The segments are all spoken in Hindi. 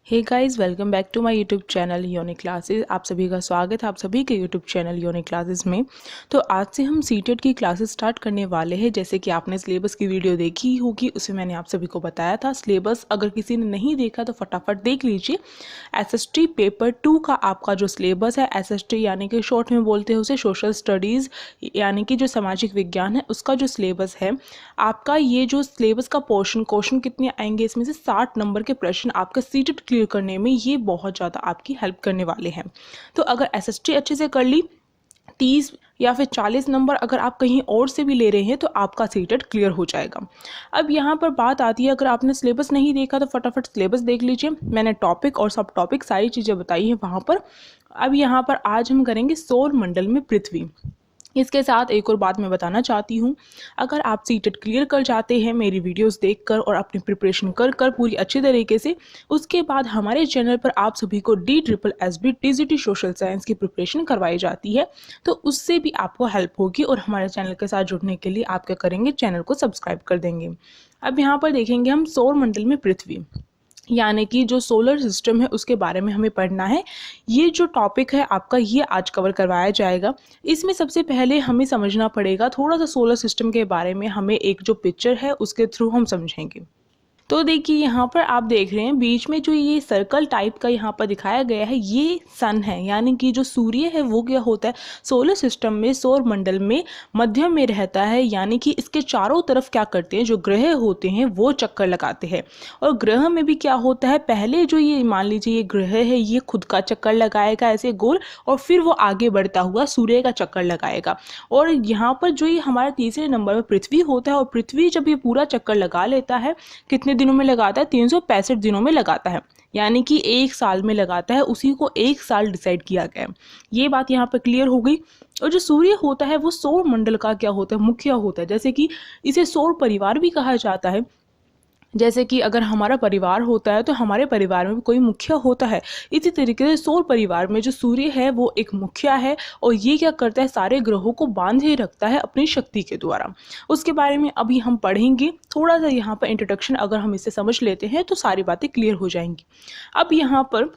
Hey guys, welcome back to my YouTube channel unique classes. आप सभी का स्वागत है आप सभी के यूट्यूब चैनल यूनिक क्लासेस में। तो आज से हम सीटेट की क्लासेस स्टार्ट करने वाले हैं। जैसे कि आपने सिलेबस की वीडियो देखी ही होगी, उसमें मैंने आप सभी को बताया था। सिलेबस अगर किसी ने नहीं देखा तो फटाफट देख लीजिए। एसएसटी पेपर 2 का आपका जो सिलेबस है, एसएसटी यानी कि शॉर्ट में बोलते हैं उसे सोशल स्टडीज़, यानी कि जो सामाजिक विज्ञान है उसका जो सिलेबस है आपका, ये जो सिलेबस का क्वेश्चन कितने आएंगे, इसमें से 60 नंबर के प्रश्न आपका सीटेट क्लियर करने में ये बहुत ज़्यादा आपकी हेल्प करने वाले हैं। तो अगर एसएसटी अच्छे से कर ली, 30 या फिर 40 नंबर अगर आप कहीं और से भी ले रहे हैं तो आपका सीटेट क्लियर हो जाएगा। अब यहाँ पर बात आती है, अगर आपने सिलेबस नहीं देखा तो फटाफट सिलेबस देख लीजिए। मैंने टॉपिक और सब टॉपिक सारी चीज़ें बताई हैं वहाँ पर। अब यहाँ पर आज हम करेंगे सौर मंडल में पृथ्वी। इसके साथ एक और बात मैं बताना चाहती हूँ, अगर आप सीटेट क्लियर कर जाते हैं मेरी वीडियोस देखकर और अपनी प्रिपरेशन कर कर पूरी अच्छी तरीके से, उसके बाद हमारे चैनल पर आप सभी को DSSB टीजीटी सोशल साइंस की प्रिपरेशन करवाई जाती है। तो उससे भी आपको हेल्प होगी और हमारे चैनल के साथ जुड़ने के लिए आप क्या करेंगे, चैनल को सब्सक्राइब कर देंगे। अब यहाँ पर देखेंगे हम सौर मंडल में पृथ्वी, यानी कि जो सोलर सिस्टम है उसके बारे में हमें पढ़ना है। ये जो टॉपिक है आपका, ये आज कवर करवाया जाएगा। इसमें सबसे पहले हमें समझना पड़ेगा थोड़ा सा सोलर सिस्टम के बारे में। हमें एक जो पिक्चर है उसके थ्रू हम समझेंगे। तो देखिए यहाँ पर आप देख रहे हैं बीच में जो ये सर्कल टाइप का यहाँ पर दिखाया गया है, ये सन है, यानी कि जो सूर्य है वो क्या होता है, सोलर सिस्टम में सौर मंडल में मध्य में रहता है। यानी कि इसके चारों तरफ क्या करते हैं, जो ग्रह होते हैं वो चक्कर लगाते हैं। और ग्रह में भी क्या होता है, पहले जो ये मान लीजिए ये ग्रह है, ये खुद का चक्कर लगाएगा ऐसे गोल, और फिर वो आगे बढ़ता हुआ सूर्य का चक्कर लगाएगा। और यहाँ पर जो ये हमारा तीसरे नंबर पर पृथ्वी होता है, और पृथ्वी जब ये पूरा चक्कर लगा लेता है, कितने दिनों में लगाता है, 365 दिनों में लगाता है, यानी कि एक साल में लगाता है। उसी को एक साल डिसाइड किया गया है। ये बात यहाँ पर क्लियर हो गई। और जो सूर्य होता है वो सौर मंडल का क्या होता है, मुखिया होता है। जैसे कि इसे सौर परिवार भी कहा जाता है। जैसे कि अगर हमारा परिवार होता है तो हमारे परिवार में भी कोई मुखिया होता है। इसी तरीके से सौर परिवार में जो सूर्य है वो एक मुखिया है, और ये क्या करता है, सारे ग्रहों को बांधे रखता है अपनी शक्ति के द्वारा। उसके बारे में अभी हम पढ़ेंगे। थोड़ा सा यहाँ पर इंट्रोडक्शन अगर हम इसे समझ लेते हैं तो सारी बातें क्लियर हो जाएंगी। अब यहाँ पर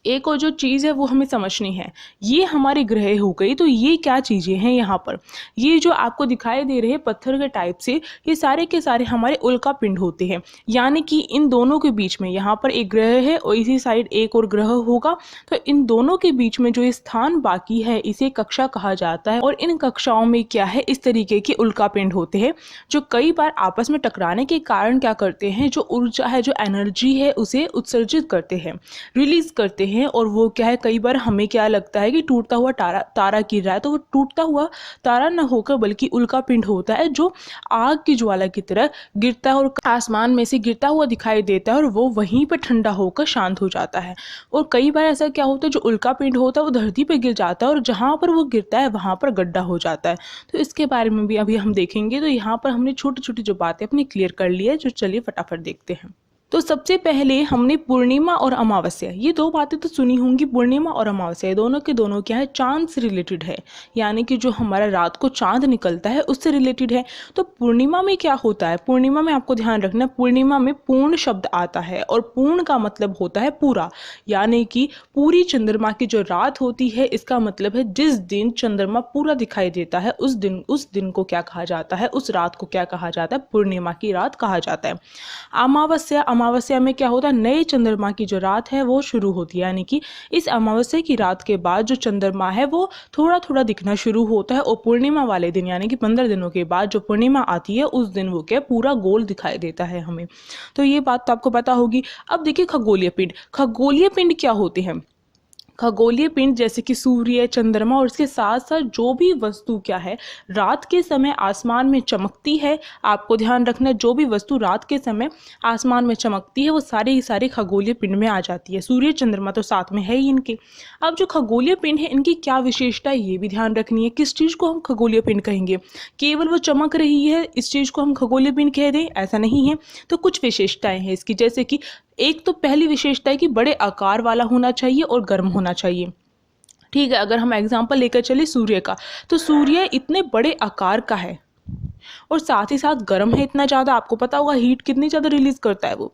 एक और जो चीज़ है वो हमें समझनी है। ये हमारे ग्रह हो गई, तो ये क्या चीज़ें हैं यहाँ पर, ये जो आपको दिखाई दे रहे हैं पत्थर के टाइप से, ये सारे के सारे हमारे उल्का पिंड होते हैं। यानी कि इन दोनों के बीच में यहाँ पर एक ग्रह है और इसी साइड एक और ग्रह होगा, तो इन दोनों के बीच में जो स्थान बाकी है इसे कक्षा कहा जाता है। और इन कक्षाओं में क्या है, इस तरीके के उल्का पिंड होते हैं जो कई बार आपस में टकराने के कारण क्या करते हैं, जो ऊर्जा है, जो एनर्जी है, उसे उत्सर्जित करते हैं, रिलीज करते हैं। और वो क्या है, कई बार हमें क्या लगता है कि टूटता हुआ तारा गिर रहा है, तो वो टूटता हुआ तारा न होकर बल्कि उल्का पिंड होता है जो आग की ज्वाला की तरह गिरता है और आसमान में से गिरता हुआ दिखाई देता है, और वो वहीं पर ठंडा होकर शांत हो जाता है। और कई बार ऐसा क्या होता है, जो उल्का पिंड होता है वो धरती पर गिर जाता है और जहाँ पर वो गिरता है वहाँ पर गड्ढा हो जाता है। तो इसके बारे में भी अभी हम देखेंगे। तो यहाँ पर हमने छोटी छोटी जो बातें अपनी क्लियर कर ली है, जो चलिए फटाफट देखते हैं। तो सबसे पहले हमने पूर्णिमा और अमावस्या, ये दो बातें तो सुनी होंगी। पूर्णिमा और अमावस्या दोनों के दोनों क्या है, चांद से रिलेटेड है, यानी कि जो हमारा रात को चांद निकलता है उससे रिलेटेड है। तो पूर्णिमा में क्या होता है, पूर्णिमा में आपको ध्यान रखना, पूर्णिमा में पूर्ण शब्द आता है, और पूर्ण का मतलब होता है पूरा, यानी कि पूरी चंद्रमा की जो रात होती है, इसका मतलब है जिस दिन चंद्रमा पूरा दिखाई देता है उस दिन को क्या कहा जाता है, उस रात को क्या कहा जाता है, पूर्णिमा की रात कहा जाता है। अमावस्या में क्या होता है, नए चंद्रमा की जो रात है वो शुरू होती है, यानी कि इस अमावस्या की रात के बाद जो चंद्रमा है वो थोड़ा थोड़ा दिखना शुरू होता है। और पूर्णिमा वाले दिन, यानी कि 15 दिनों के बाद जो पूर्णिमा आती है उस दिन वो क्या पूरा गोल दिखाई देता है हमें। तो ये बात तो आपको पता होगी। अब देखिए खगोलीय पिंड, खगोलीय पिंड क्या होते हैं, खगोलीय पिंड जैसे कि सूर्य, चंद्रमा और इसके साथ साथ जो भी वस्तु क्या है रात के समय आसमान में चमकती है, आपको ध्यान रखना है, जो भी वस्तु रात के समय आसमान में चमकती है वो सारे ही सारे खगोलीय पिंड में आ जाती है। सूर्य चंद्रमा तो साथ में है ही इनके। अब जो खगोलीय पिंड है इनकी क्या विशेषता है ये भी ध्यान रखनी है। किस चीज़ को हम खगोलीय पिंड कहेंगे, केवल वो चमक रही है इस चीज़ को हम खगोलीय पिंड कह दें, ऐसा नहीं है। तो कुछ विशेषताएं हैं इसकी, जैसे कि एक तो पहली विशेषता है कि बड़े आकार वाला होना चाहिए और गर्म होना चाहिए। ठीक है, अगर हम एग्जांपल लेकर चले सूर्य का, तो सूर्य इतने बड़े आकार का है, और साथ ही साथ गर्म है इतना ज़्यादा, आपको पता होगा हीट कितनी ज़्यादा रिलीज़ करता है वो।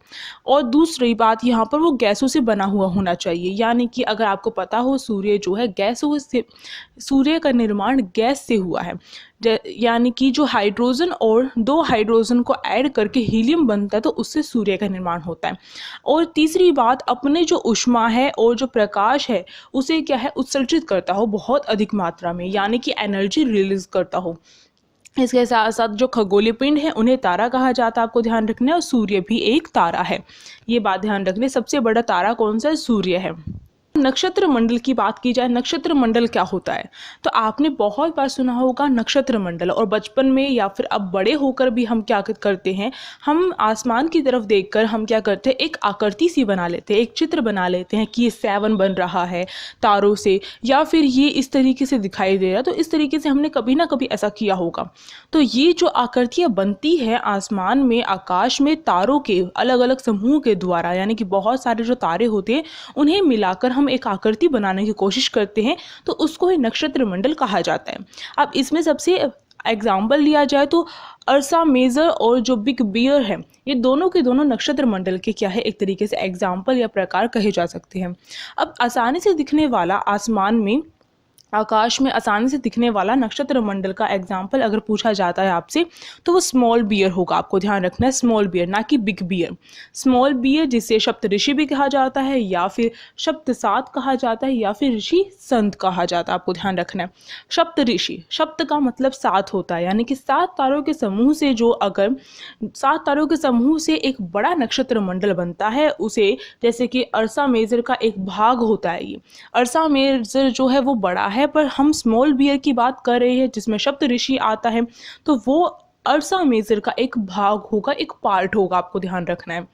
और दूसरी बात यहाँ पर वो गैसों से बना हुआ होना चाहिए, यानी कि अगर आपको पता हो सूर्य जो है गैसों से, सूर्य का निर्माण गैस से हुआ है, यानी कि जो हाइड्रोजन और दो हाइड्रोजन को ऐड करके हीलियम बनता है तो उससे सूर्य का निर्माण होता है। और तीसरी बात, अपने जो ऊष्मा है और जो प्रकाश है उसे क्या है उत्सर्जित करता हो बहुत अधिक मात्रा में, यानी कि एनर्जी रिलीज करता हो। इसके साथ साथ जो खगोलीय पिंड है उन्हें तारा कहा जाता है, आपको ध्यान रखना है, और सूर्य भी एक तारा है, ये बात ध्यान रखने। सबसे बड़ा तारा कौन सा है? सूर्य है। नक्षत्र मंडल की बात की जाए, नक्षत्र मंडल क्या होता है? तो आपने बहुत बार सुना होगा नक्षत्र मंडल, और बचपन में या फिर अब बड़े होकर भी हम क्या करते हैं, हम आसमान की तरफ देखकर हम क्या करते हैं, एक आकृति सी बना लेते हैं, एक चित्र बना लेते हैं कि ये 7 बन रहा है तारों से, या फिर ये इस तरीके से दिखाई दे रहा है। तो इस तरीके से हमने कभी ना कभी ऐसा किया होगा। तो ये जो आकृतियाँ बनती है आसमान में, आकाश में, तारों के अलग अलग समूह के द्वारा, यानी कि बहुत सारे जो तारे होते हैं उन्हें मिलाकर हम एक आकृति बनाने की कोशिश करते हैं, तो उसको ही नक्षत्र मंडल कहा जाता है। अब इसमें सबसे एग्जाम्पल लिया जाए तो अर्सा मेजर और जो बिग बियर है, ये दोनों के दोनों नक्षत्र मंडल के क्या है, एक तरीके से एग्जाम्पल या प्रकार कहे जा सकते हैं। अब आसानी से दिखने वाला आसमान में, आकाश में आसानी से दिखने वाला नक्षत्र मंडल का एग्जाम्पल अगर पूछा जाता है आपसे तो वो स्मॉल बियर होगा, आपको ध्यान रखना है, स्मॉल बियर, ना कि बिग बियर। स्मॉल बियर जिसे सप्तऋषि भी कहा जाता है, या फिर सप्तसात कहा जाता है, या फिर ऋषि संत कहा जाता है, आपको ध्यान रखना है। सप्तऋषि, सप्त का मतलब 7 होता है, यानी कि 7 तारों के समूह से, जो अगर 7 तारों के समूह से एक बड़ा नक्षत्र मंडल बनता है, उसे जैसे कि अर्सा मेजर का एक भाग होता है। ये अर्सा मेजर जो है वो बड़ा है, पर हम स्मॉल बियर की बात कर रहे हैं जिसमें सप्तऋषि आता है, तो वो अर्सा मेजर का एक भाग होगा, एक पार्ट होगा, आपको ध्यान रखना है।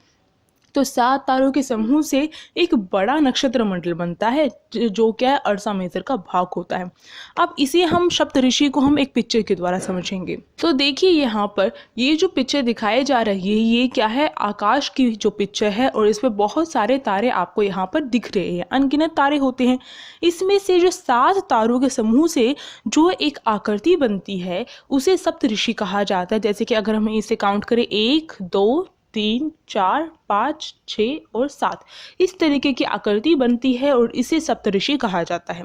तो 7 तारों के समूह से एक बड़ा नक्षत्र मंडल बनता है, जो क्या है, अर्सा मेजर का भाग होता है। अब इसे हम सप्तऋषि को हम एक पिक्चर के द्वारा समझेंगे। तो देखिए यहाँ पर ये जो पिक्चर दिखाई जा रही है, ये क्या है, आकाश की जो पिक्चर है, और इसमें बहुत सारे तारे आपको यहाँ पर दिख रहे हैं, अनगिनत तारे होते हैं। इसमें से जो 7 तारों के समूह से जो एक आकृति बनती है उसे सप्तऋषि कहा जाता है। जैसे कि अगर हम इसे काउंट करें, 1 2 3 4 5 6 और 7, इस तरीके की आकृति बनती है और इसे सप्तऋषि कहा जाता है।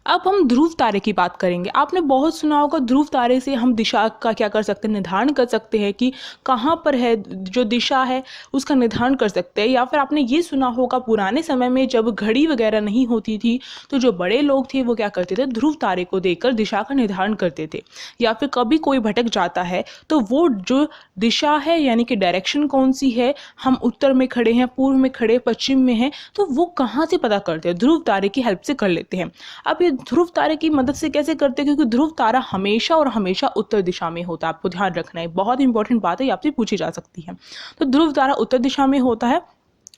अब हम ध्रुव तारे की बात करेंगे। आपने बहुत सुना होगा, ध्रुव तारे से हम दिशा का क्या कर सकते हैं, निर्धारण कर सकते हैं कि कहाँ पर है, जो दिशा है उसका निर्धारण कर सकते हैं। या फिर आपने ये सुना होगा, पुराने समय में जब घड़ी वगैरह नहीं होती थी तो जो बड़े लोग थे वो क्या करते थे, ध्रुव तारे को देखकर दिशा का निर्धारण करते थे। या फिर कभी कोई भटक जाता है तो वो जो दिशा है, यानी कि डायरेक्शन कौन सी है, हम उत्तर में खड़े हैं, पूर्व में खड़े, पश्चिम में हैं, तो वो कहाँ से पता करते हैं, ध्रुव तारे की हेल्प से कर लेते हैं। अब ये ध्रुव तारे की मदद से कैसे करते हैं, क्योंकि ध्रुव तारा हमेशा और हमेशा उत्तर दिशा में होता है, आपको ध्यान रखना है, बहुत इंपॉर्टेंट बात है, आपसे पूछी जा सकती है। तो ध्रुव तारा उत्तर दिशा में होता है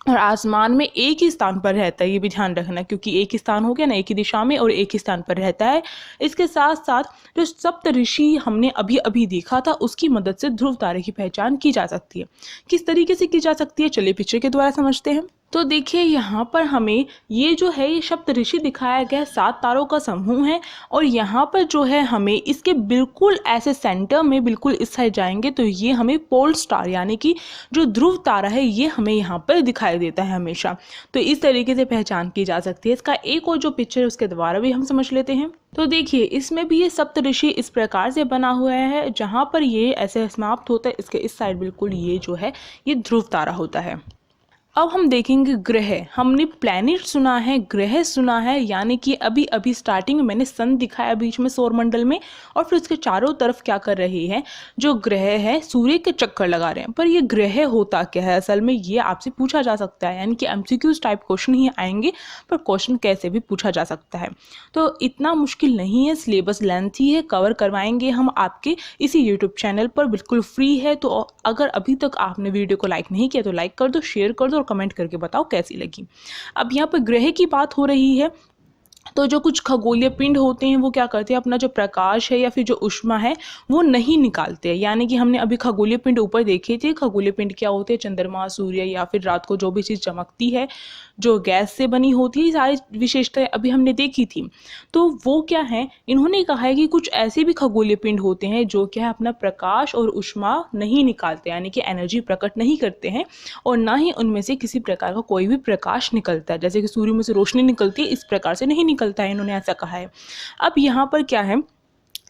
और आसमान में एक ही स्थान पर रहता है, ये भी ध्यान रखना, क्योंकि एक ही स्थान हो गया ना, एक ही दिशा में और एक ही स्थान पर रहता है। इसके साथ साथ जो सप्तऋषि हमने अभी अभी देखा था, उसकी मदद से ध्रुव तारे की पहचान की जा सकती है। किस तरीके से की जा सकती है, चलिए पिक्चर के द्वारा समझते हैं। तो देखिए यहाँ पर हमें ये जो है, ये सप्तऋषि दिखाया गया 7 तारों का समूह है, और यहाँ पर जो है हमें इसके बिल्कुल ऐसे सेंटर में, बिल्कुल इस साइड जाएंगे तो ये हमें पोल स्टार, यानी कि जो ध्रुव तारा है, ये हमें यहाँ पर दिखाई देता है हमेशा। तो इस तरीके से पहचान की जा सकती है। इसका एक और जो पिक्चर है उसके द्वारा भी हम समझ लेते हैं। तो देखिए इसमें भी ये सप्तऋषि इस प्रकार से बना हुआ है, जहाँ पर ये ऐसे समाप्त होता है, इसके इस साइड बिल्कुल ये जो है ये ध्रुव तारा होता है। अब हम देखेंगे ग्रह। हमने प्लैनेट सुना है, ग्रह सुना है, यानी कि अभी अभी स्टार्टिंग में मैंने सन दिखाया बीच में सौरमंडल में, और फिर उसके चारों तरफ क्या कर रहे हैं, जो ग्रह है सूर्य के चक्कर लगा रहे हैं। पर ये ग्रह होता क्या है असल में, ये आपसे पूछा जा सकता है, यानी कि एमसीक्यूज टाइप क्वेश्चन ही आएंगे, पर क्वेश्चन कैसे भी पूछा जा सकता है। तो इतना मुश्किल नहीं है, सिलेबस लेंथी है, कवर करवाएंगे हम आपके इसी यूट्यूब चैनल पर, बिल्कुल फ्री है। तो अगर अभी तक आपने वीडियो को लाइक नहीं किया तो लाइक कर दो, शेयर कर दो और कमेंट करके बताओ कैसी लगी। अब यहाँ पर ग्रह की बात हो रही है, तो जो कुछ खगोलीय पिंड होते हैं वो क्या करते हैं, अपना जो प्रकाश है या फिर जो ऊष्मा है वो नहीं निकालते हैं। यानी कि हमने अभी खगोलीय पिंड ऊपर देखे थे। खगोलीय पिंड क्या होते हैं, चंद्रमा, सूर्य या फिर रात को जो भी चीज़ चमकती है जो गैस से बनी होती है, ये सारी विशेषताएं अभी हमने देखी थी। तो वो क्या है, इन्होंने कहा है कि कुछ ऐसे भी खगोलीय पिंड होते हैं जो क्या है, अपना प्रकाश और ऊष्मा नहीं निकालते, यानी कि एनर्जी प्रकट नहीं करते हैं, और ना ही उनमें से किसी प्रकार का कोई भी प्रकाश निकलता है। जैसे कि सूर्य में से रोशनी निकलती है, इस प्रकार से नहीं निकलता है, इन्होंने ऐसा कहा है। अब यहाँ पर क्या है,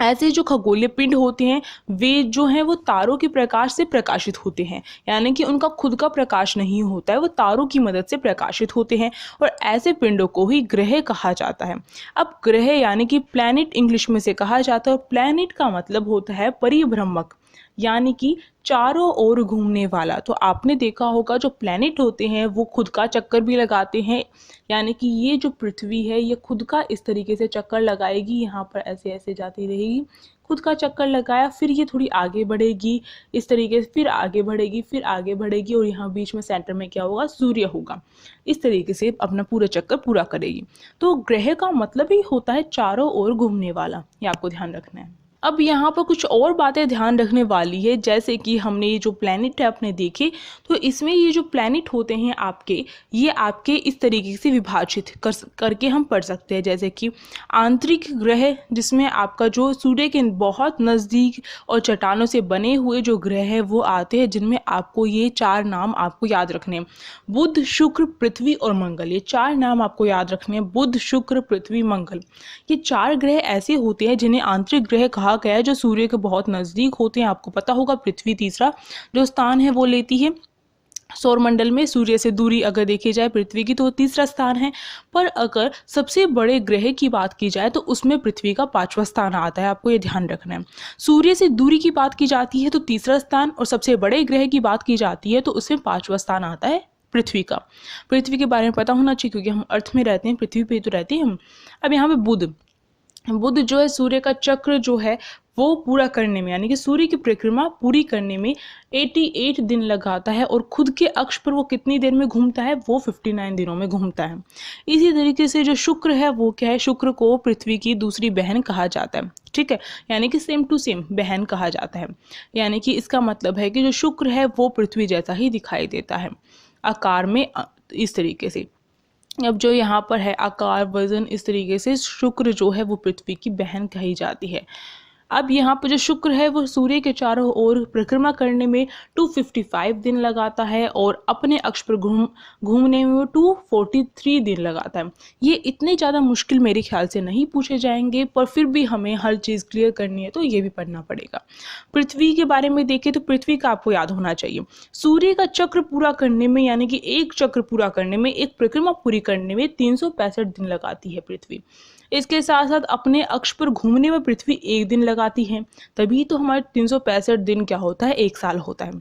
ऐसे जो खगोलीय पिंड होते हैं वे जो हैं वो तारों के प्रकाश से प्रकाशित होते हैं, यानी कि उनका खुद का प्रकाश नहीं होता है, वो तारों की मदद से प्रकाशित होते हैं, और ऐसे पिंडों को ही ग्रह कहा जाता है। अब ग्रह यानी कि प्लैनेट इंग्लिश में से कहा जाता है, और प्लैनेट का मतलब होता है परिभ्रमक, यानी कि चारों ओर घूमने वाला। तो आपने देखा होगा जो प्लैनेट होते हैं वो खुद का चक्कर भी लगाते हैं, यानी कि ये जो पृथ्वी है ये खुद का इस तरीके से चक्कर लगाएगी, यहाँ पर ऐसे ऐसे जाती रहेगी, खुद का चक्कर लगाया, फिर ये थोड़ी आगे बढ़ेगी इस तरीके से, फिर आगे बढ़ेगी, फिर आगे बढ़ेगी, और यहाँ बीच में सेंटर में क्या होगा, सूर्य होगा। इस तरीके से अपना पूरा चक्कर पूरा करेगी। तो ग्रह का मतलब ही होता है चारों ओर घूमने वाला, ये आपको ध्यान रखना है। अब यहाँ पर कुछ और बातें ध्यान रखने वाली है, जैसे कि हमने ये जो प्लैनेट है अपने देखे, तो इसमें ये जो प्लैनेट होते हैं आपके, ये आपके इस तरीके से विभाजित करके हम पढ़ सकते हैं। जैसे कि आंतरिक ग्रह, जिसमें आपका जो सूर्य के बहुत नज़दीक और चट्टानों से बने हुए जो ग्रह है वो आते हैं, जिनमें आपको ये 4 नाम आपको याद रखने हैं, बुध, शुक्र, पृथ्वी और मंगल। ये 4 नाम आपको याद रखने हैं, बुध, शुक्र, पृथ्वी, मंगल। ये 4 ग्रह ऐसे होते हैं जिन्हें आंतरिक ग्रह कहा गया है, जो सूर्य के बहुत नज़दीक होते हैं। आपको पता होगा पृथ्वी तीसरा जो स्थान है वो लेती है सौरमंडल में, सूर्य से दूरी अगर देखी जाए पृथ्वी की तो तीसरा स्थान है। पर अगर सबसे बड़े ग्रह की बात की जाए तो उसमें पृथ्वी का 5वां स्थान आता है, आपको ये ध्यान रखना है। सूर्य से दूरी की बात की जाती है तो तीसरा स्थान, और सबसे बड़े ग्रह की बात की जाती है तो उसमें 5वां स्थान आता है पृथ्वी का। पृथ्वी के बारे में पता होना चाहिए, क्योंकि हम अर्थ में रहते हैं, पृथ्वी पे तो रहते हैं हम। अब यहाँ पे बुध जो है सूर्य का चक्र जो है वो पूरा करने में, यानी कि सूर्य की परिक्रमा पूरी करने में 88 दिन लगाता है, और खुद के अक्ष पर वो कितनी देर में घूमता है, वो 59 दिनों में घूमता है। इसी तरीके से जो शुक्र है वो क्या है, शुक्र को पृथ्वी की दूसरी बहन कहा जाता है, ठीक है, यानी कि सेम टू सेम बहन कहा जाता है। यानी कि इसका मतलब है कि जो शुक्र है वो पृथ्वी जैसा ही दिखाई देता है आकार में, इस तरीके से। अब जो यहाँ पर है आकार, वजन, इस तरीके से शुक्र जो है वो पृथ्वी की बहन कही जाती है। अब यहाँ पर जो शुक्र है वो सूर्य के चारों ओर परिक्रमा करने में 255 दिन लगाता है, और अपने अक्ष पर घूमने में वो 243 दिन लगाता है। ये इतने ज़्यादा मुश्किल मेरे ख्याल से नहीं पूछे जाएंगे, पर फिर भी हमें हर चीज़ क्लियर करनी है तो ये भी पढ़ना पड़ेगा। पृथ्वी के बारे में देखें तो पृथ्वी का आपको याद होना चाहिए, सूर्य का चक्र पूरा करने में, यानी कि एक चक्र पूरा करने में, एक परिक्रमा पूरी करने में 365 दिन लगाती है पृथ्वी। इसके साथ साथ अपने अक्ष पर घूमने में पृथ्वी 1 दिन लगाती है, तभी तो हमारे 365 दिन क्या होता है, 1 साल होता है।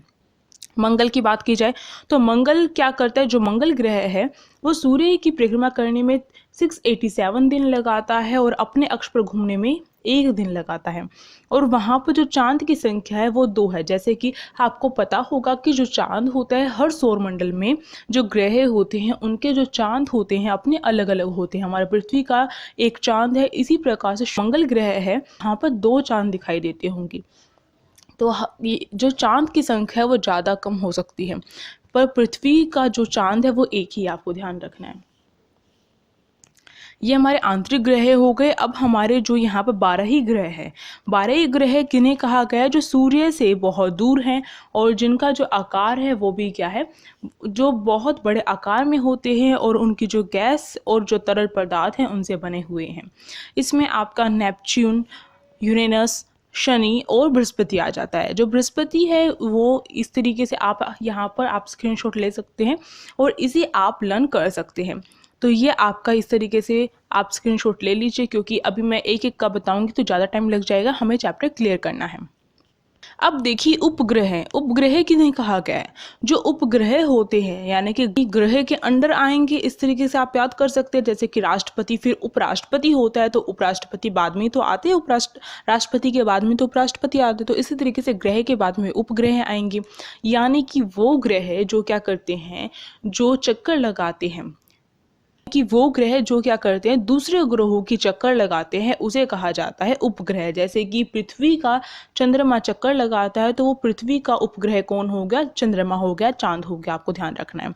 मंगल की बात की जाए तो मंगल क्या करता है, जो मंगल ग्रह है वो सूर्य की परिक्रमा करने में 687 दिन लगाता है, और अपने अक्ष पर घूमने में 1 दिन लगाता है। और वहाँ पर जो चांद की संख्या है वो 2 है। जैसे कि आपको पता होगा कि जो चांद होता है, हर सौरमंडल में जो ग्रह होते हैं उनके जो चांद होते हैं अपने अलग अलग होते हैं। हमारे पृथ्वी का एक चांद है, इसी प्रकार से मंगल ग्रह है, वहाँ पर 2 चांद दिखाई देते होंगे। तो जो चांद की संख्या है वो ज़्यादा कम हो सकती है, पर पृथ्वी का जो चांद है वो एक ही, आपको ध्यान रखना है। ये हमारे आंतरिक ग्रह हो गए। अब हमारे जो यहाँ पर 12 ही ग्रह हैं, 12 ही ग्रह किन्हें कहा गया, जो सूर्य से बहुत दूर हैं, और जिनका जो आकार है वो भी क्या है, जो बहुत बड़े आकार में होते हैं, और उनकी जो गैस और जो तरल पदार्थ हैं उनसे बने हुए हैं। इसमें आपका नेपच्यून, यूरेनस, शनि और बृहस्पति आ जाता है। जो बृहस्पति है वो इस तरीके से आप यहाँ पर आप स्क्रीनशॉट ले सकते हैं और इसे आप लर्न कर सकते हैं। तो ये आपका इस तरीके से आप स्क्रीनशॉट ले लीजिए, क्योंकि अभी मैं एक एक का बताऊंगी तो ज़्यादा टाइम लग जाएगा, हमें चैप्टर क्लियर करना है। अब देखिए उपग्रह, उपग्रह किन्हें कहा गया है, जो उपग्रह होते हैं यानी कि ग्रह के अंडर आएंगे, इस तरीके से आप याद कर सकते हैं। जैसे कि राष्ट्रपति, फिर उपराष्ट्रपति होता है, तो उपराष्ट्रपति बाद में तो आते हैं, राष्ट्रपति के बाद में तो उपराष्ट्रपति आते हैं, तो इसी तरीके से ग्रह के बाद में उपग्रह आएंगे। यानी कि वो ग्रह जो क्या करते हैं, जो चक्कर लगाते हैं, कि वो ग्रह जो क्या करते हैं दूसरे ग्रहों की चक्कर लगाते हैं उसे कहा जाता है उपग्रह। जैसे कि पृथ्वी का चंद्रमा चक्कर लगाता है तो वो पृथ्वी का उपग्रह कौन हो गया, चंद्रमा हो गया, चांद हो गया, आपको ध्यान रखना है।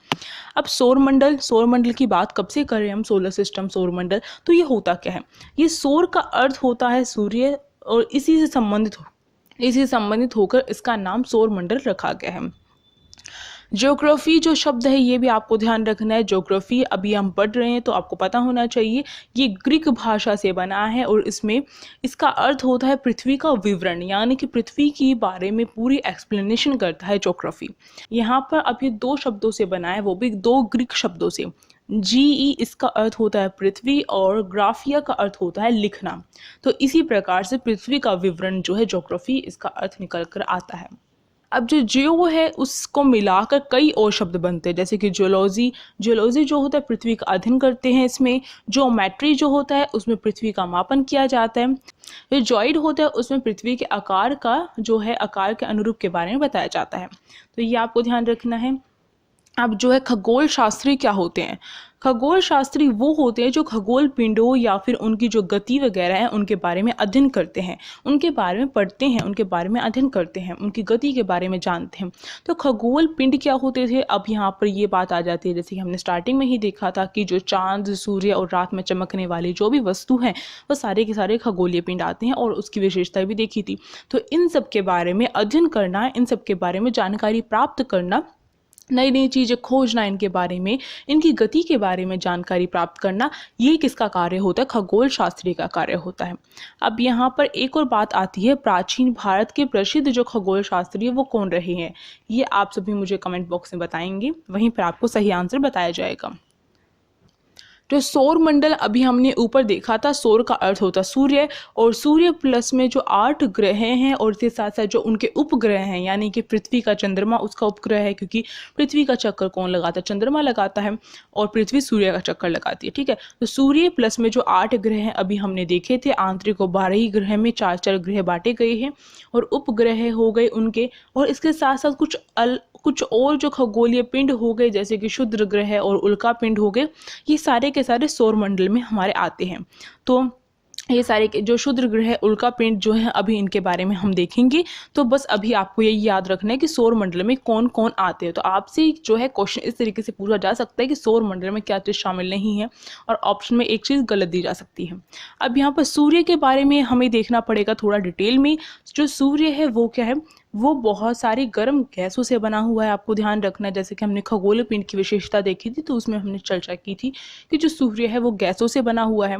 अब सौरमंडल की बात कब से करें हम, सोलर सिस्टम, सौरमंडल, तो ये होता क्या है, ये सौर का अर्थ होता है सूर्य और इसी से संबंधित होकर इसका नाम सौरमंडल रखा गया है। ज्योग्राफी जो शब्द है ये भी आपको ध्यान रखना है। ज्योग्राफी अभी हम पढ़ रहे हैं तो आपको पता होना चाहिए, ये ग्रीक भाषा से बना है और इसमें इसका अर्थ होता है पृथ्वी का विवरण, यानी कि पृथ्वी के बारे में पूरी एक्सप्लेनेशन करता है ज्योग्राफी। यहाँ पर अब ये दो शब्दों से बना है, वो भी दो ग्रीक शब्दों से। जीई इसका अर्थ होता है पृथ्वी और ग्राफिया का अर्थ होता है लिखना। तो इसी प्रकार से पृथ्वी का विवरण जो है ज्योग्राफी, इसका अर्थ निकल कर आता है। अब जो जियो है उसको मिलाकर कई और शब्द बनते हैं, जैसे कि जियोलॉजी जो होता है पृथ्वी का अध्ययन करते हैं। इसमें ज्योमेट्री जो होता है उसमें पृथ्वी का मापन किया जाता है। जो जॉइड होता है उसमें पृथ्वी के आकार का जो है आकार के अनुरूप के बारे में बताया जाता है। तो ये आपको ध्यान रखना है। अब जो है खगोल शास्त्री क्या होते हैं, खगोल शास्त्री वो होते हैं जो खगोल पिंडों या फिर उनकी जो गति वगैरह है उनके बारे में अध्ययन करते हैं, उनके बारे में पढ़ते हैं, उनके बारे में अध्ययन करते हैं, उनकी गति के बारे में जानते हैं। तो खगोल पिंड क्या होते थे, अब यहाँ पर ये बात आ जाती है, जैसे कि हमने स्टार्टिंग में ही देखा था कि जो चांद, सूर्य और रात में चमकने वाली जो भी वस्तु हैं वो सारे के सारे खगोलीय पिंड आते हैं और उसकी विशेषता भी देखी थी। तो इन सब के बारे में अध्ययन करना, इन सब के बारे में जानकारी प्राप्त करना, नई नई चीज़ें खोजना, इनके बारे में, इनकी गति के बारे में जानकारी प्राप्त करना, ये किसका कार्य होता है, खगोल शास्त्री का कार्य होता है। अब यहाँ पर एक और बात आती है, प्राचीन भारत के प्रसिद्ध जो खगोल शास्त्री है वो कौन रहे हैं, ये आप सभी मुझे कमेंट बॉक्स में बताएंगे, वहीं पर आपको सही आंसर बताया जाएगा। जो सौर मंडल अभी हमने ऊपर देखा था, सौर का अर्थ होता है सूर्य, और सूर्य प्लस में जो 8 ग्रह हैं और इसके साथ साथ जो उनके उपग्रह हैं, यानी कि पृथ्वी का चंद्रमा उसका उपग्रह है, क्योंकि पृथ्वी का चक्कर कौन लगाता है, चंद्रमा लगाता है, और पृथ्वी सूर्य का चक्कर लगाती है। ठीक है, तो सूर्य प्लस में जो 8 ग्रह हैं अभी हमने देखे थे, आंतरिक और बारही ग्रह में 4-4 ग्रह बांटे गए हैं और उपग्रह हो गए उनके, और इसके साथ साथ कुछ और जो खगोलीय पिंड हो गए, जैसे कि क्षुद्र ग्रह और उल्का पिंड हो गए, ये सारे के सारे सौर मंडल में हमारे आते हैं। तो ये सारे जो क्षुद्र ग्रह, उल्का पिंड जो है अभी इनके बारे में हम देखेंगे। तो बस अभी आपको यही याद रखना है कि सौर मंडल में कौन कौन आते हैं। तो आपसे जो है क्वेश्चन इस तरीके से पूछा जा सकता है कि सौर मंडल में क्या चीज़ शामिल नहीं है, और ऑप्शन में एक चीज़ गलत दी जा सकती है। अब यहाँ पर सूर्य के बारे में हमें देखना पड़ेगा थोड़ा डिटेल में। जो सूर्य है वो क्या है, वो बहुत सारी गर्म गैसों से बना हुआ है, आपको ध्यान रखना है। जैसे कि हमने खगोलीय पिंड की विशेषता देखी थी तो उसमें हमने चर्चा की थी कि जो सूर्य है वो गैसों से बना हुआ है,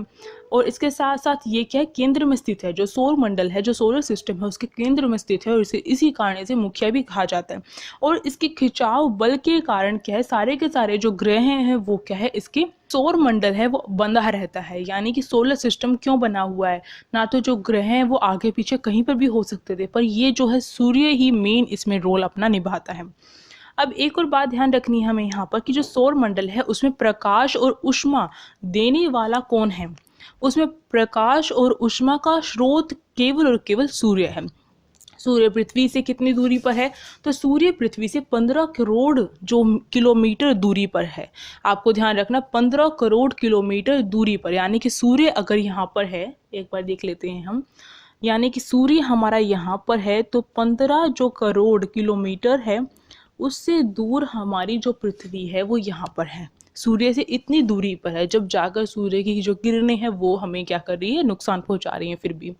और इसके साथ साथ ये क्या है, केंद्र में स्थित है। जो सौर मंडल है, जो सोलर सिस्टम है, उसके केंद्र में स्थित है और इसी कारण से मुखिया भी कहा जाता है। और इसके खिंचाव बल के कारण क्या है, सारे के सारे जो ग्रह हैं वो क्या है, इसके सौर मंडल है वो बंधा रहता है। यानी कि सोलर सिस्टम क्यों बना हुआ है, ना तो जो ग्रह हैं वो आगे पीछे कहीं पर भी हो सकते थे, पर ये जो है सूर्य ही मेन इसमें रोल अपना निभाता है। अब एक और बात ध्यान रखनी है हमें यहाँ पर कि जो सौर मंडल है उसमें प्रकाश और ऊष्मा देने वाला कौन है, उसमें प्रकाश और ऊष्मा का स्रोत केवल और केवल सूर्य है। सूर्य पृथ्वी से कितनी दूरी पर है, तो सूर्य पृथ्वी से 15 करोड़ जो किलोमीटर दूरी पर है। आपको ध्यान रखना 15 करोड़ किलोमीटर दूरी पर, यानी कि सूर्य अगर यहाँ पर है, एक बार देख लेते हैं हम, यानी कि सूर्य हमारा यहाँ पर है तो 15 जो करोड़ किलोमीटर है उससे दूर हमारी जो पृथ्वी है वो यहाँ पर है, सूर्य से इतनी दूरी पर है। जब जाकर सूर्य की जो किरणें हैं वो हमें क्या कर रही है, नुकसान पहुँचा रही हैं फिर भी।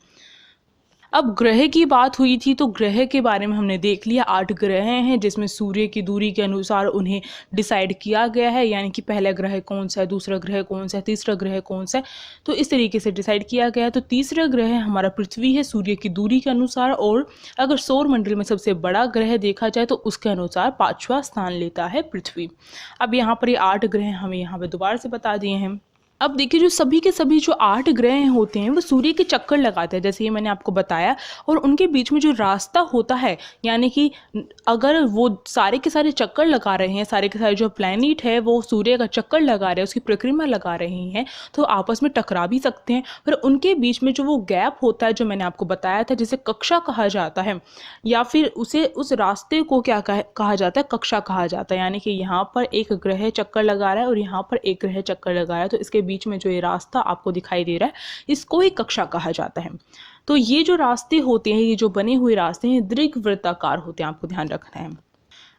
अब ग्रह की बात हुई थी तो ग्रह के बारे में हमने देख लिया, 8 ग्रह हैं जिसमें सूर्य की दूरी के अनुसार उन्हें डिसाइड किया गया है, यानी कि पहला ग्रह कौन सा है, दूसरा ग्रह कौन सा है, तीसरा ग्रह कौन सा है, तो इस तरीके से डिसाइड किया गया है। तो तीसरा ग्रह हमारा पृथ्वी है सूर्य की दूरी के अनुसार, और अगर सौर मंडल में सबसे बड़ा ग्रह देखा जाए तो उसके अनुसार 5वां स्थान लेता है पृथ्वी। अब यहाँ पर ये 8 ग्रह हमें यहाँ पर दोबारा से बता दिए हैं। अब देखिए जो सभी के सभी जो 8 ग्रह होते हैं वो सूर्य के चक्कर लगाते हैं, जैसे ये मैंने आपको बताया, और उनके बीच में जो रास्ता होता है, यानी कि अगर वो सारे के सारे चक्कर लगा रहे हैं, सारे के सारे जो प्लैनेट है वो सूर्य का चक्कर लगा रहे हैं, उसकी परिक्रमा लगा रहे हैं, तो आपस में टकरा भी सकते हैं। पर उनके बीच में जो वो गैप होता है जो मैंने आपको बताया था, जिसे कक्षा कहा जाता है, या फिर उसे उस रास्ते को क्या कहा जाता है, कक्षा कहा जाता है। यानी कि यहाँ पर एक ग्रह चक्कर लगा रहा है और यहाँ पर एक ग्रह चक्कर लगा रहा है, तो इसके बीच में जो ये रास्ता आपको दिखाई दे रहा है, इसको ही कक्षा कहा जाता है। तो ये जो रास्ते होते हैं, ये जो बने हुए रास्ते हैं, दीर्घवृत्ताकार होते हैं, आपको ध्यान रखना है।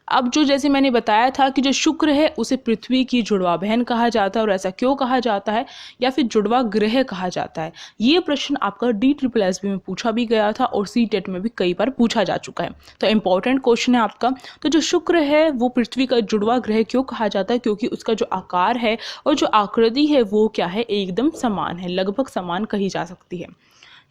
अब जो जैसे मैंने बताया था कि जो शुक्र है उसे पृथ्वी की जुड़वा बहन कहा जाता है, और ऐसा क्यों कहा जाता है, या फिर जुड़वा ग्रह कहा जाता है। ये प्रश्न आपका DSSB में पूछा भी गया था और CTET में भी कई बार पूछा जा चुका है, तो इंपॉर्टेंट क्वेश्चन है आपका। तो जो शुक्र है वो पृथ्वी का जुड़वा ग्रह क्यों कहा जाता है, क्योंकि उसका जो आकार है और जो आकृति है वो क्या है, एकदम समान है, लगभग समान कही जा सकती है।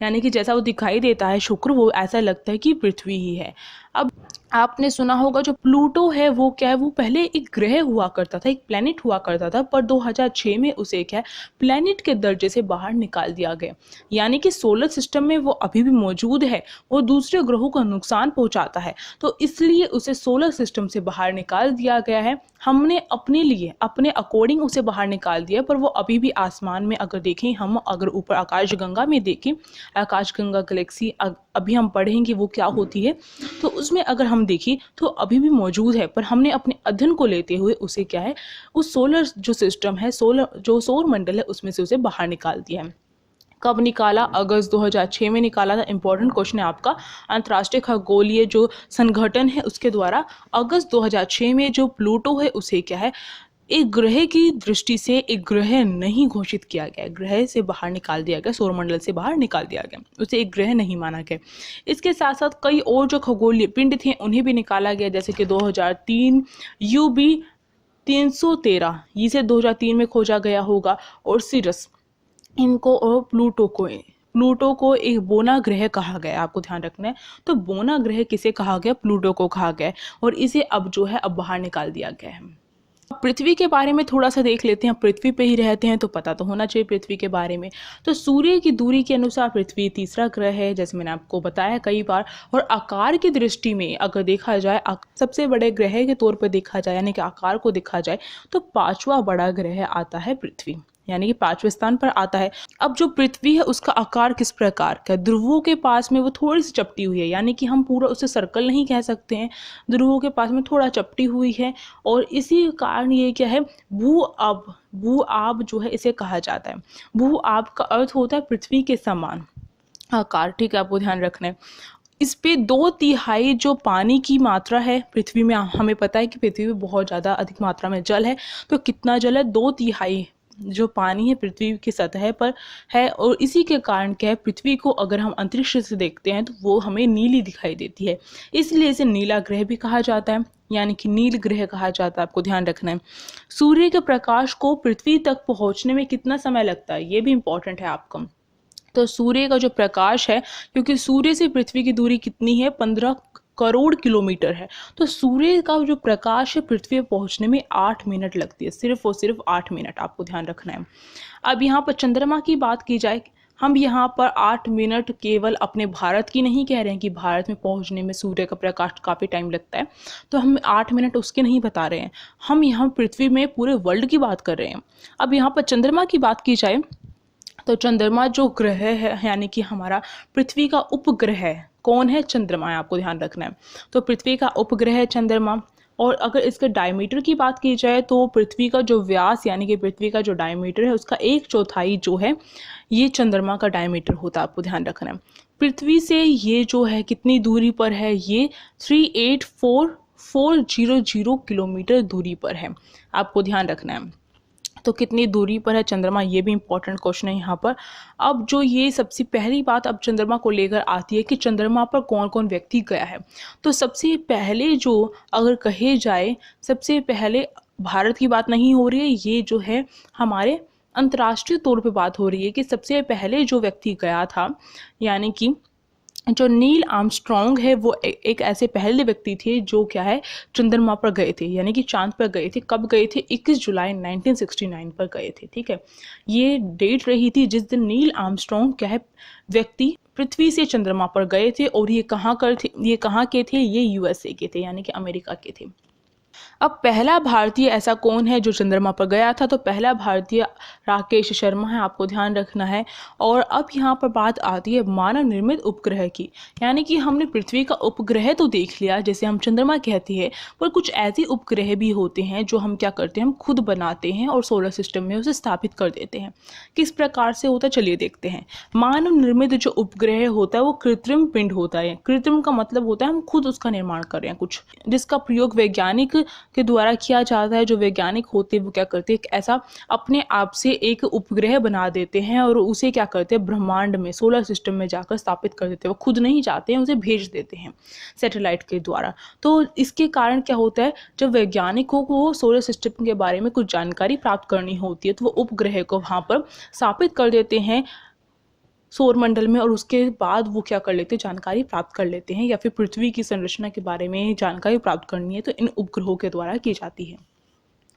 यानी कि जैसा वो दिखाई देता है शुक्र, वो ऐसा लगता है कि पृथ्वी ही है। अब आपने सुना होगा जो प्लूटो है वो क्या है, वो पहले एक ग्रह हुआ करता था, एक प्लैनेट हुआ करता था, पर 2006 में उसे क्या है, प्लैनेट के दर्जे से बाहर निकाल दिया गया। यानी कि सोलर सिस्टम में वो अभी भी मौजूद है, वो दूसरे ग्रहों का नुकसान पहुंचाता है, तो इसलिए उसे सोलर सिस्टम से बाहर निकाल दिया गया है। हमने अपने लिए अपने अकॉर्डिंग उसे बाहर निकाल दिया, पर वो अभी भी आसमान में अगर देखें, हम अगर ऊपर आकाशगंगा में देखें, आकाशगंगा गैलेक्सी अभी हम पढ़ेंगे वो क्या होती है, तो उसमें अगर हम देखिए तो अभी भी मौजूद है, पर हमने अपने अध्ययन को लेते हुए उसे क्या है, उस सोलर जो सिस्टम है, सौर मंडल है, उसमें से उसे बाहर निकाल दिया है। कब निकाला? अगस्त 2006 में निकाला था। इंपॉर्टेंट क्वेश्चन है आपका। अंतर्राष्ट्रीय खगोलीय जो संगठन है उसके द्वारा अगस्त 2006 में जो प्लूटो है उसे क्या है, एक ग्रह की दृष्टि से एक ग्रह नहीं घोषित किया गया, ग्रह से बाहर निकाल दिया गया, सौरमंडल से बाहर निकाल दिया गया, उसे एक ग्रह नहीं माना गया। इसके साथ साथ कई और जो खगोलीय पिंड थे उन्हें भी निकाला गया, जैसे कि 2003 UB 313, इसे 2003 में खोजा गया होगा, और सिरस, इनको और प्लूटो को एक बोना ग्रह कहा गया, आपको ध्यान रखना है। तो बोना ग्रह किसे कहा गया? प्लूटो को कहा गया, और इसे अब जो है अब बाहर निकाल दिया गया है। पृथ्वी के बारे में थोड़ा सा देख लेते हैं। पृथ्वी पे ही रहते हैं तो पता तो होना चाहिए पृथ्वी के बारे में। तो सूर्य की दूरी के अनुसार पृथ्वी तीसरा ग्रह है, जैसे मैंने आपको बताया कई बार। और आकार की दृष्टि में अगर देखा जाए, सबसे बड़े ग्रह के तौर पर देखा जाए, यानी कि आकार को देखा जाए, तो पांचवा बड़ा ग्रह आता है पृथ्वी, यानी कि 5वें स्थान पर आता है। अब जो पृथ्वी है उसका आकार किस प्रकार का? ध्रुवों के पास में वो थोड़ी सी चपटी हुई है, यानी कि हम पूरा उसे सर्कल नहीं कह सकते हैं, ध्रुवों के पास में थोड़ा चपटी हुई है, और इसी कारण ये क्या है, भू आब जो है इसे कहा जाता है। भू आब का अर्थ होता है पृथ्वी के समान आकार, ठीक है, आपको ध्यान रखना है। इस पे 2/3 जो पानी की मात्रा है पृथ्वी में, हमें पता है कि पृथ्वी में बहुत ज़्यादा अधिक मात्रा में जल है, तो कितना जल है? 2/3 जो पानी है पृथ्वी की सतह पर है, और इसी के कारण क्या है, पृथ्वी को अगर हम अंतरिक्ष से देखते हैं तो वो हमें नीली दिखाई देती है, इसलिए इसे नीला ग्रह भी कहा जाता है, यानी कि नील ग्रह कहा जाता है, आपको ध्यान रखना है। सूर्य के प्रकाश को पृथ्वी तक पहुंचने में कितना समय लगता है, ये भी इंपॉर्टेंट है आपको। तो सूर्य का जो प्रकाश है, क्योंकि सूर्य से पृथ्वी की दूरी कितनी है, 15 करोड़ किलोमीटर है, तो सूर्य का जो प्रकाश है पृथ्वी पर पहुंचने में 8 मिनट लगती है, सिर्फ और सिर्फ 8 मिनट, आपको ध्यान रखना है। अब यहाँ पर चंद्रमा की बात की जाए, हम यहाँ पर 8 मिनट केवल अपने भारत की नहीं कह रहे हैं कि भारत में पहुँचने में सूर्य का प्रकाश काफ़ी टाइम लगता है, तो हम 8 मिनट उसके नहीं बता रहे हैं, हम यहाँ पृथ्वी में पूरे वर्ल्ड की बात कर रहे हैं। अब यहाँ पर चंद्रमा की बात की जाए तो चंद्रमा जो ग्रह है, यानी कि हमारा पृथ्वी का उपग्रह है, कौन है? चंद्रमा है, आपको ध्यान रखना है। तो पृथ्वी का उपग्रह है चंद्रमा। और अगर इसके डायमीटर की बात की जाए तो पृथ्वी का जो व्यास, यानी कि पृथ्वी का जो डायमीटर है उसका 1/4 जो है ये चंद्रमा का डायमीटर होता है, आपको ध्यान रखना है। पृथ्वी से ये जो है कितनी दूरी पर है, ये 384,400 किलोमीटर दूरी पर है, आपको ध्यान रखना है। तो कितनी दूरी पर है चंद्रमा, ये भी इंपॉर्टेंट क्वेश्चन है यहाँ पर। अब जो ये सबसे पहली बात अब चंद्रमा को लेकर आती है कि चंद्रमा पर कौन कौन व्यक्ति गया है, तो सबसे पहले जो अगर कहे जाए, सबसे पहले भारत की बात नहीं हो रही है, ये जो है हमारे अंतर्राष्ट्रीय तौर पे बात हो रही है कि सबसे पहले जो व्यक्ति गया था, यानी कि जो नील आर्मस्ट्रॉन्ग है वो एक ऐसे पहले व्यक्ति थे जो क्या है चंद्रमा पर गए थे, यानी कि चांद पर गए थे। कब गए थे? 21 जुलाई 1969 पर गए थे। ठीक है, ये डेट रही थी जिस दिन नील आर्मस्ट्रॉन्ग क्या है व्यक्ति पृथ्वी से चंद्रमा पर गए थे। और ये कहाँ के थे? ये यूएसए के थे, यानी कि अमेरिका के थे। अब पहला भारतीय ऐसा कौन है जो चंद्रमा पर गया था? तो पहला भारतीय राकेश शर्मा है, आपको ध्यान रखना है। और अब यहाँ पर बात आती है मानव निर्मित उपग्रह की, यानी कि हमने पृथ्वी का उपग्रह तो देख लिया जैसे हम चंद्रमा कहते हैं, पर कुछ ऐसे उपग्रह भी होते हैं जो हम क्या करते हैं, हम खुद बनाते हैं और सोलर सिस्टम में उसे स्थापित कर देते हैं। किस प्रकार से होता है चलिए देखते हैं। मानव निर्मित जो उपग्रह होता है वो कृत्रिम पिंड होता है। कृत्रिम का मतलब होता है हम खुद उसका निर्माण कर रहे हैं कुछ, जिसका प्रयोग वैज्ञानिक के द्वारा किया जाता है। जो वैज्ञानिक होते हैं वो क्या करते हैं, एक ऐसा अपने आप से एक उपग्रह बना देते हैं और उसे क्या करते हैं, ब्रह्मांड में सोलर सिस्टम में जाकर स्थापित कर देते हैं। वो खुद नहीं जाते हैं, उसे भेज देते हैं सैटेलाइट के द्वारा। तो इसके कारण क्या होता है, जब वैज्ञानिकों को सोलर सिस्टम के बारे में कुछ जानकारी प्राप्त करनी होती है तो वो उपग्रह को वहाँ पर स्थापित कर देते हैं सौरमंडल में, और उसके बाद वो क्या कर लेते हैं, जानकारी प्राप्त कर लेते हैं। या फिर पृथ्वी की संरचना के बारे में जानकारी प्राप्त करनी है तो इन उपग्रहों के द्वारा की जाती है।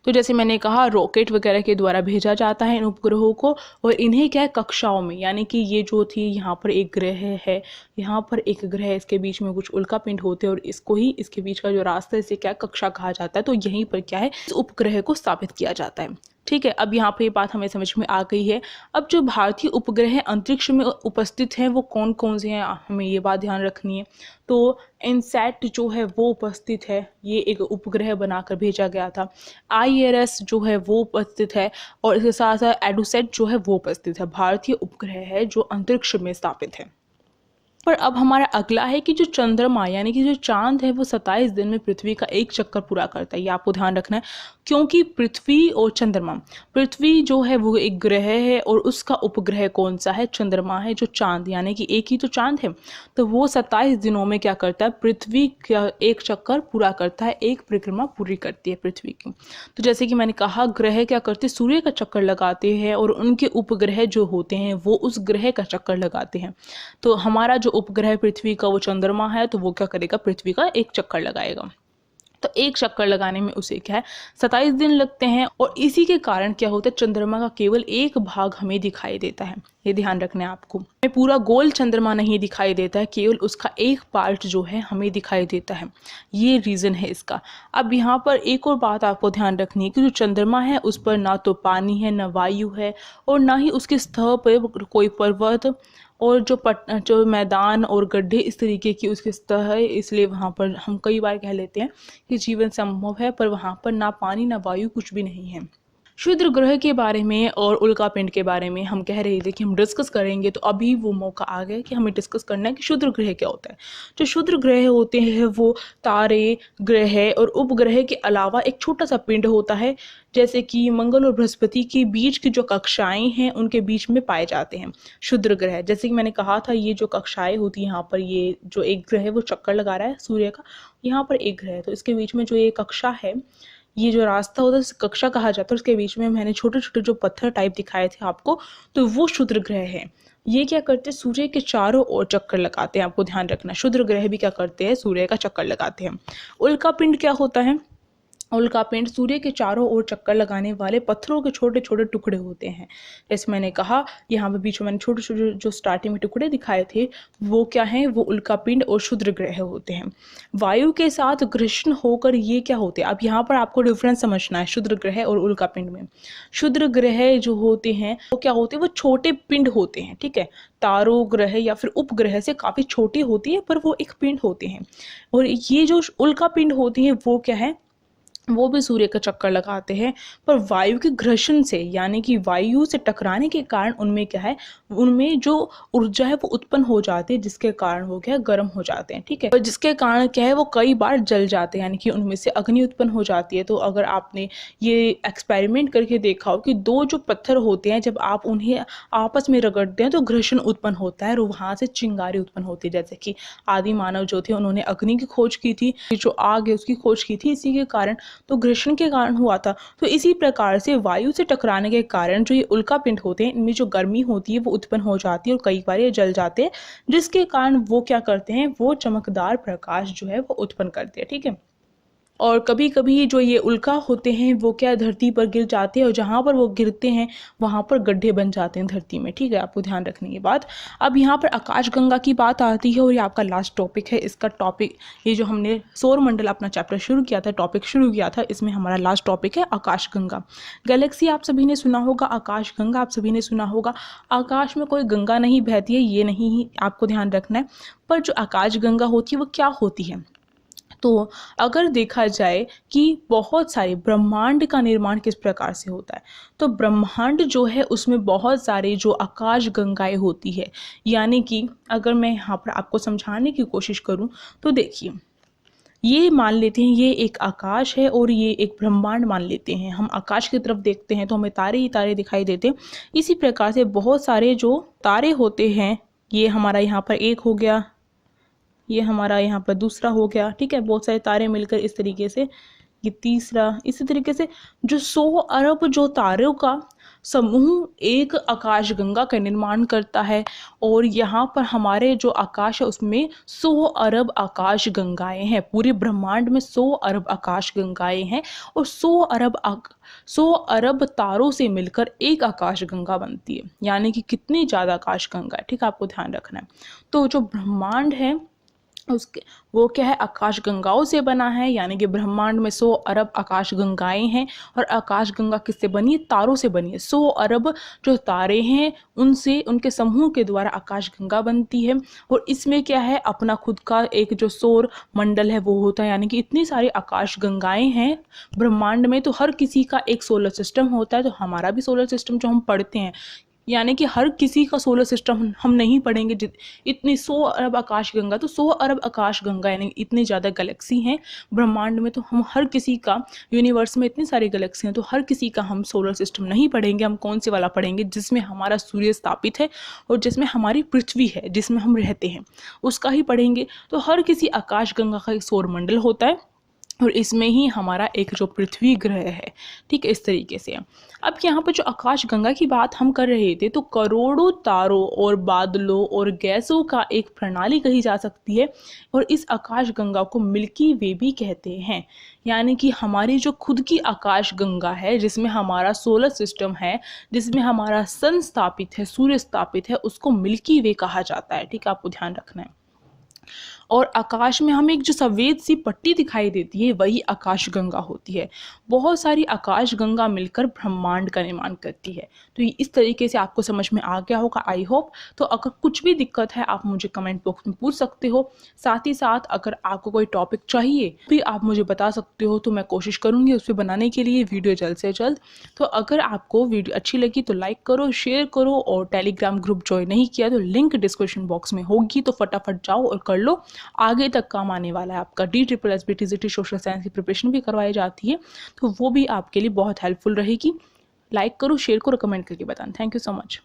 तो जैसे मैंने कहा रॉकेट वगैरह के द्वारा भेजा जाता है इन उपग्रहों को, और इन्हें क्या है कक्षाओं में, यानी कि ये जो थी यहाँ पर एक ग्रह है, यहाँ पर एक ग्रह है, इसके बीच में कुछ उल्कापिंड होते हैं और इसको ही इसके बीच का जो रास्ता है इसे क्या कक्षा कहा जाता है। तो यहीं पर क्या है इस उपग्रह को स्थापित किया जाता है। ठीक है, अब यहाँ पे ये बात हमें समझ में आ गई है। अब जो भारतीय उपग्रह अंतरिक्ष में उपस्थित हैं वो कौन कौन से हैं, हमें ये बात ध्यान रखनी है। तो इनसैट जो है वो उपस्थित है, ये एक उपग्रह बनाकर भेजा गया था। IRS जो है वो उपस्थित है, और इसके साथ साथ एडुसेट जो है वो उपस्थित है। भारतीय उपग्रह है जो अंतरिक्ष में स्थापित है। पर अब हमारा अगला है कि जो चंद्रमा यानी कि जो चांद है वो 27 दिन में पृथ्वी का एक चक्कर पूरा करता है। ये आपको ध्यान रखना है, क्योंकि पृथ्वी और चंद्रमा, पृथ्वी जो है वो एक ग्रह है और उसका उपग्रह कौन सा है, चंद्रमा है। जो चांद यानी कि एक ही तो चांद है, तो वो 27 दिनों में क्या करता है, पृथ्वी का एक चक्कर पूरा करता है, एक परिक्रमा पूरी करती है पृथ्वी की। तो जैसे कि मैंने कहा ग्रह क्या करते हैं, सूर्य का चक्कर लगाते हैं और उनके उपग्रह जो होते हैं वो उस ग्रह का चक्कर लगाते हैं। तो हमारा जो उपग्रह पृथ्वी का वो चंद्रमा है, तो वो क्या करेगा, पृथ्वी का एक चक्कर लगाएगा। तो एक चक्कर लगाने में उसे क्या है 27 दिन लगते हैं। और इसी के कारण क्या होता है, चंद्रमा का केवल एक भाग हमें दिखाई देता है। ये ध्यान रखना है आपको, हमें पूरा गोल चंद्रमा नहीं दिखाई देता है, केवल उसका एक पार्ट जो है हमें दिखाई देता है। ये रीजन है इसका। अब यहाँ पर एक और बात आपको ध्यान रखनी है कि जो चंद्रमा है उस पर ना तो पानी है, ना वायु है, और ना ही उसके सतह पर कोई पर्वत और जो मैदान और गड्ढे इस तरीके की उसकी सतह है। इसलिए वहाँ पर हम कई बार कह लेते हैं कि जीवन संभव है, पर वहाँ पर ना पानी ना वायु कुछ भी नहीं है। क्षुद्र ग्रह के बारे में और उल्कापिंड के बारे में हम कह रहे थे कि हम डिस्कस करेंगे, तो अभी वो मौका आ गया कि हमें डिस्कस करना है कि क्षुद्र ग्रह क्या होता है। जो क्षुद्र ग्रह होते हैं वो तारे, ग्रह और उपग्रह के अलावा एक छोटा सा पिंड होता है, जैसे कि मंगल और बृहस्पति के बीच की जो कक्षाएं हैं उनके बीच में पाए जाते हैं क्षुद्र ग्रह। जैसे कि मैंने कहा था ये जो कक्षाएं होती हैं, यहाँ पर ये जो एक ग्रह है वो चक्कर लगा रहा है सूर्य का, यहाँ पर एक ग्रह है, तो इसके बीच में जो ये कक्षा है, ये जो रास्ता होता है कक्षा कहा जाता है, उसके बीच में मैंने छोटे छोटे जो पत्थर टाइप दिखाए थे आपको, तो वो क्षुद्र ग्रह है। ये क्या करते हैं, सूर्य के चारों ओर चक्कर लगाते हैं। आपको ध्यान रखना, क्षुद्र ग्रह भी क्या करते हैं, सूर्य का चक्कर लगाते हैं। उल्कापिंड क्या होता है, उल्कापिंड सूर्य के चारों ओर चक्कर लगाने वाले पत्थरों के छोटे छोटे टुकड़े होते हैं। जैसे मैंने कहा यहाँ पे बीच में मैंने छोटे छोटे जो स्टार्टिंग में टुकड़े दिखाए थे वो क्या हैं, वो उल्कापिंड और क्षुद्र ग्रह होते हैं। वायु के साथ घर्षण होकर ये क्या होते हैं, अब यहाँ पर आपको डिफरेंस समझना है क्षुद्र ग्रह और उल्कापिंड में। क्षुद्र ग्रह जो होते हैं वो क्या होते हैं, वो छोटे पिंड होते हैं। ठीक है, तारों, ग्रह या फिर उपग्रह से काफी छोटी होती है, पर वो एक पिंड होते हैं। और ये जो उल्कापिंड होती है वो क्या है, वो भी सूर्य का चक्कर लगाते हैं, पर वायु के घर्षण से, यानी कि वायु से टकराने के कारण उनमें क्या है, उनमें जो ऊर्जा है वो उत्पन्न हो जाती है, जिसके कारण वो क्या है, गर्म हो जाते हैं। ठीक है, और जिसके कारण क्या है, वो कई बार जल जाते हैं, यानी कि उनमें से अग्नि उत्पन्न हो जाती है। तो अगर आपने ये एक्सपेरिमेंट करके देखा हो कि दो जो पत्थर होते हैं जब आप उन्हें आपस में रगड़ते हैं तो घर्षण उत्पन्न होता है और वहाँ से चिंगारी उत्पन्न होती है। जैसे कि आदि मानव जो थे उन्होंने अग्नि की खोज की थी, जो आग है उसकी खोज की थी, इसी के कारण तो घर्षण के कारण हुआ था। तो इसी प्रकार से वायु से टकराने के कारण जो ये उल्का पिंड होते हैं, इनमें जो गर्मी होती है वो उत्पन्न हो जाती है और कई बार ये जल जाते हैं, जिसके कारण वो क्या करते हैं, वो चमकदार प्रकाश जो है वो उत्पन्न करते हैं। ठीक है। और कभी कभी जो ये उल्का होते हैं वो क्या धरती पर गिर जाते हैं और जहाँ पर वो गिरते हैं वहाँ पर गड्ढे बन जाते हैं धरती में। ठीक है, आपको ध्यान रखने की बात। अब यहाँ पर आकाशगंगा की बात आती है और ये आपका लास्ट टॉपिक है। इसका टॉपिक, ये जो हमने सौर मंडल अपना चैप्टर शुरू किया था, टॉपिक शुरू किया था, इसमें हमारा लास्ट टॉपिक है आकाशगंगा। गैलेक्सी आप सभी ने सुना होगा, आकाशगंगा आप सभी ने सुना होगा। आकाश में कोई गंगा नहीं बहती है, ये नहीं आपको ध्यान रखना है। पर जो आकाशगंगा होती है वो क्या होती है, तो अगर देखा जाए कि बहुत सारे ब्रह्मांड का निर्माण किस प्रकार से होता है, तो ब्रह्मांड जो है उसमें बहुत सारे जो आकाश गंगाएं होती है। यानी कि अगर मैं यहाँ पर आपको समझाने की कोशिश करूँ तो देखिए, ये मान लेते हैं ये एक आकाश है और ये एक ब्रह्मांड मान लेते हैं। हम आकाश की तरफ देखते हैं तो हमें तारे ही तारे दिखाई देते हैं। इसी प्रकार से बहुत सारे जो तारे होते हैं, ये हमारा यहाँ पर एक हो गया, ये हमारा यहाँ पर दूसरा हो गया। ठीक है, बहुत सारे तारे मिलकर इस तरीके से ये तीसरा, इसी तरीके से जो 100 अरब जो तारों का समूह एक आकाशगंगा का निर्माण करता है। और यहाँ पर हमारे जो आकाश है उसमें 100 अरब आकाश गंगाएं हैं। पूरे ब्रह्मांड में 100 अरब आकाश गंगाएं हैं और 100 अरब तारों से मिलकर एक आकाश गंगा बनती है। यानी कि कितनी ज़्यादा आकाश गंगा है। ठीक है, आपको ध्यान रखना है। तो जो ब्रह्मांड है उसके वो क्या है, आकाश गंगाओं से बना है। यानी कि ब्रह्मांड में 100 अरब आकाश गंगाएं हैं। और आकाश गंगा किससे बनी है, तारों से बनी है। 100 अरब जो तारे हैं उनसे, उनके समूह के द्वारा आकाश गंगा बनती है। और इसमें क्या है, अपना खुद का एक जो सौर मंडल है वो होता है। यानी कि इतनी सारी आकाश गंगाएं हैं ब्रह्मांड में, तो हर किसी का एक सोलर सिस्टम होता है। तो हमारा भी सोलर सिस्टम जो हम पढ़ते हैं, यानी कि हर किसी का सोलर सिस्टम हम नहीं पढ़ेंगे। इतनी 100 अरब आकाश गंगा, तो 100 अरब आकाश गंगा यानी इतनी ज़्यादा गैलेक्सी हैं ब्रह्मांड में। तो हम हर किसी का, यूनिवर्स में इतनी सारी गैलेक्सी हैं, तो हर किसी का हम सोलर सिस्टम नहीं पढ़ेंगे। हम कौन से वाला पढ़ेंगे, जिसमें हमारा सूर्य स्थापित है और जिसमें हमारी पृथ्वी है, जिसमें हम रहते हैं, उसका ही पढ़ेंगे। तो हर किसी आकाश गंगा का एक सौर मंडल होता है और इसमें ही हमारा एक जो पृथ्वी ग्रह है। ठीक है, इस तरीके से। अब यहाँ पर जो आकाश गंगा की बात हम कर रहे थे, तो करोड़ों तारों और बादलों और गैसों का एक प्रणाली कही जा सकती है। और इस आकाश गंगा को मिल्की वे भी कहते हैं। यानी कि हमारी जो खुद की आकाश गंगा है, जिसमें हमारा सोलर सिस्टम है, जिसमें हमारा सन स्थापित है, सूर्य स्थापित है, उसको मिल्की वे कहा जाता है। ठीक है, आपको ध्यान रखना है। और आकाश में हमें एक जो सफ़ेद सी पट्टी दिखाई देती है, वही आकाश गंगा होती है। बहुत सारी आकाश गंगा मिलकर ब्रह्मांड का निर्माण करती है। तो इस तरीके से आपको समझ में आ गया होगा, आई होप। तो अगर कुछ भी दिक्कत है आप मुझे कमेंट बॉक्स में पूछ सकते हो। साथ ही साथ अगर आपको कोई टॉपिक चाहिए भी आप मुझे बता सकते हो, तो मैं कोशिश करूँगी उस पर बनाने के लिए वीडियो जल्द से जल्द। तो अगर आपको वीडियो अच्छी लगी तो लाइक करो, शेयर करो, और टेलीग्राम ग्रुप ज्वाइन नहीं किया तो लिंक डिस्क्रिप्शन बॉक्स में होगी, तो फटाफट जाओ और कर लो। आगे तक काम आने वाला है आपका DSSS BTCT सोशल साइंस की प्रिपरेशन भी करवाई जाती है, तो वो भी आपके लिए बहुत हेल्पफुल रहेगी। लाइक करो, शेयर करो, कमेंट करके बताना। Thank you so much.